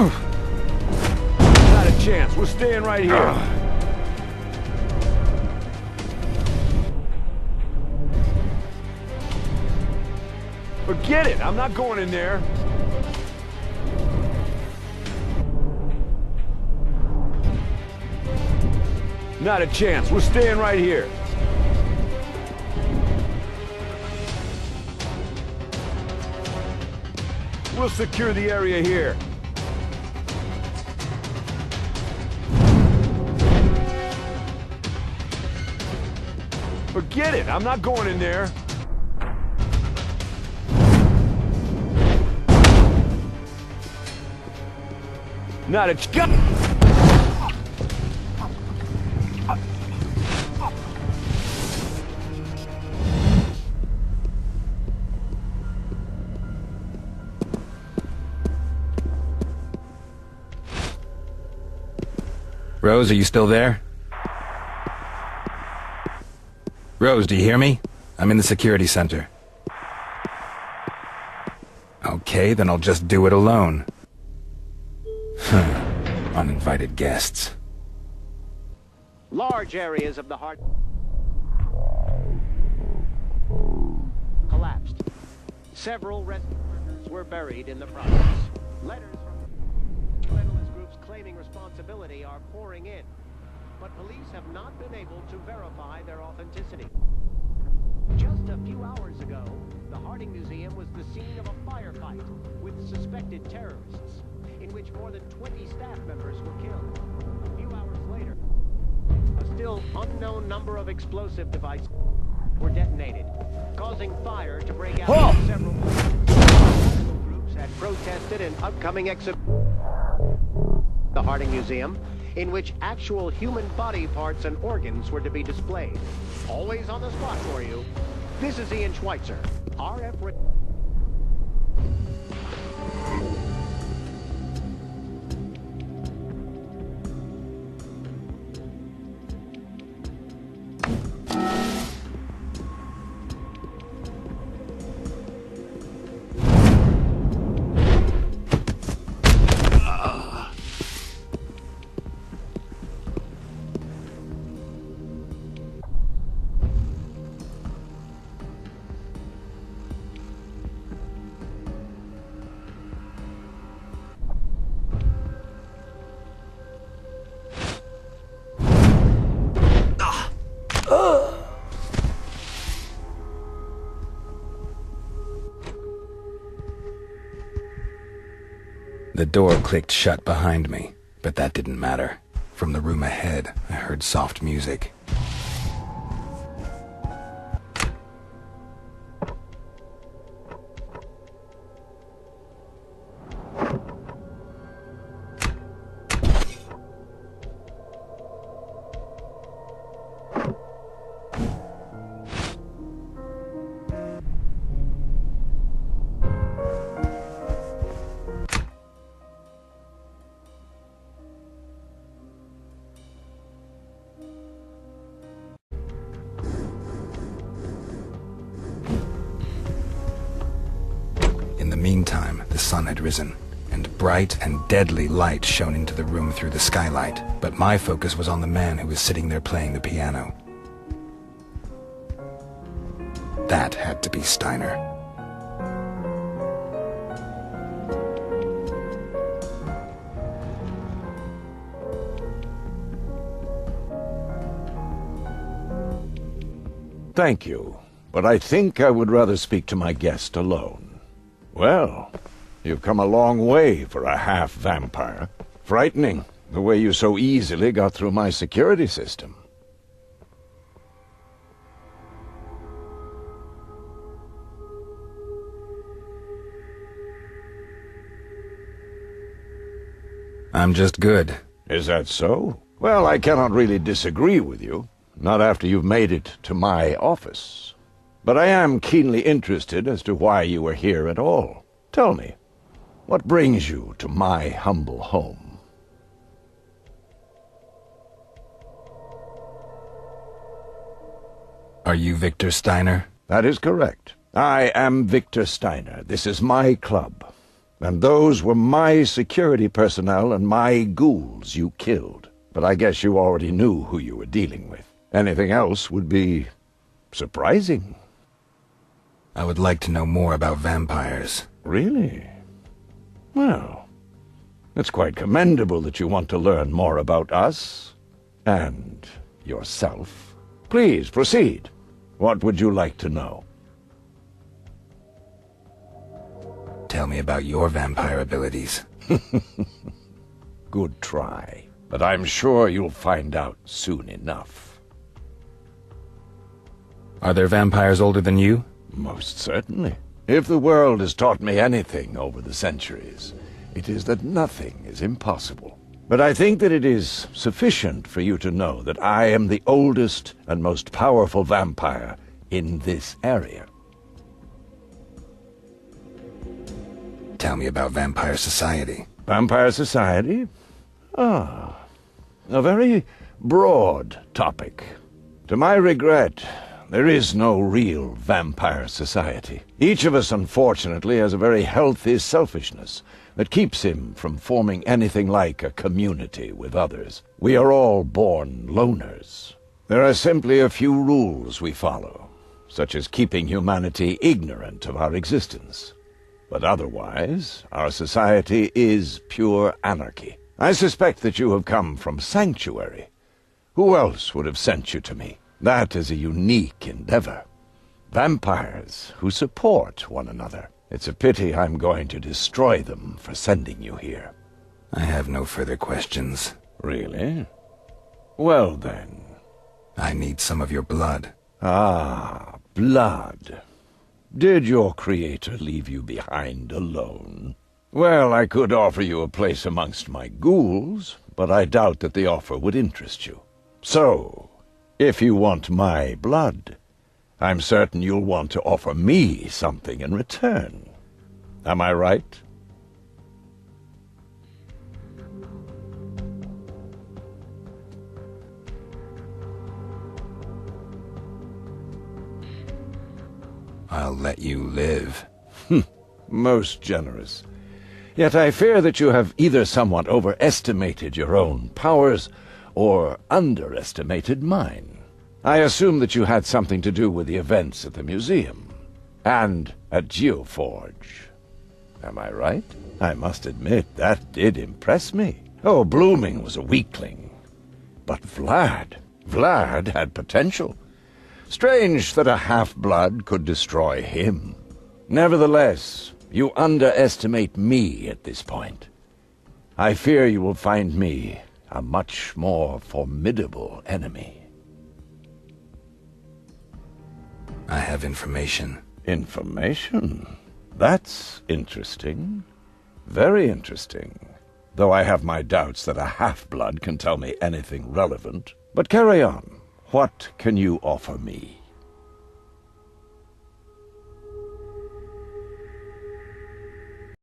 Not a chance. We're staying right here. Forget it. I'm not going in there. Not a chance. We're staying right here. We'll secure the area here. Forget it. I'm not going in there. Not a chance. Rose, are you still there? Rose, do you hear me? I'm in the security center. Okay, then I'll just do it alone. Uninvited guests. Large areas of the heart collapsed. Several rescue workers were buried in the process. Letters from fundamentalist groups claiming responsibility are pouring in, but police have not been able to verify their authenticity. Just a few hours ago, the Harding Museum was the scene of a firefight with suspected terrorists, in which more than 20 staff members were killed. A few hours later, a still unknown number of explosive devices were detonated, causing fire to break out in several places. Radical groups had protested an upcoming exhibition at the Harding Museum, in which actual human body parts and organs were to be displayed. Always on the spot for you, this is Ian Schweitzer, RF... The door clicked shut behind me, but that didn't matter. From the room ahead, I heard soft music. In the meantime, the sun had risen, and bright and deadly light shone into the room through the skylight, but my focus was on the man who was sitting there playing the piano. That had to be Steiner. Thank you, but I think I would rather speak to my guest alone. Well, you've come a long way for a half-vampire. Frightening, the way you so easily got through my security system. I'm just good. Is that so? Well, I cannot really disagree with you. Not after you've made it to my office. But I am keenly interested as to why you are here at all. Tell me, what brings you to my humble home? Are you Victor Steiner? That is correct. I am Victor Steiner. This is my club. And those were my security personnel and my ghouls you killed. But I guess you already knew who you were dealing with. Anything else would be surprising. I would like to know more about vampires. Really? Well, it's quite commendable that you want to learn more about us and yourself. Please, proceed. What would you like to know? Tell me about your vampire abilities. Good try, but I'm sure you'll find out soon enough. Are there vampires older than you? Most certainly. If the world has taught me anything over the centuries, it is that nothing is impossible. But I think that it is sufficient for you to know that I am the oldest and most powerful vampire in this area. Tell me about vampire society. Vampire society? Ah, a very broad topic. To my regret, there is no real vampire society. Each of us, unfortunately, has a very healthy selfishness that keeps him from forming anything like a community with others. We are all born loners. There are simply a few rules we follow, such as keeping humanity ignorant of our existence. But otherwise, our society is pure anarchy. I suspect that you have come from Sanctuary. Who else would have sent you to me? That is a unique endeavor. Vampires who support one another. It's a pity I'm going to destroy them for sending you here. I have no further questions. Really? Well then. I need some of your blood. Ah, blood. Did your creator leave you behind alone? Well, I could offer you a place amongst my ghouls, but I doubt that the offer would interest you. So, if you want my blood, I'm certain you'll want to offer me something in return. Am I right? I'll let you live. Most generous. Yet I fear that you have either somewhat overestimated your own powers or underestimated mine. I assume that you had something to do with the events at the museum and at Geoforge. Am I right? I must admit, that did impress me. Oh, Blooming was a weakling. But Vlad had potential. Strange that a half-blood could destroy him. Nevertheless, you underestimate me at this point. I fear you will find me a much more formidable enemy. I have information. Information? That's interesting. Very interesting. Though I have my doubts that a half-blood can tell me anything relevant. But carry on. What can you offer me?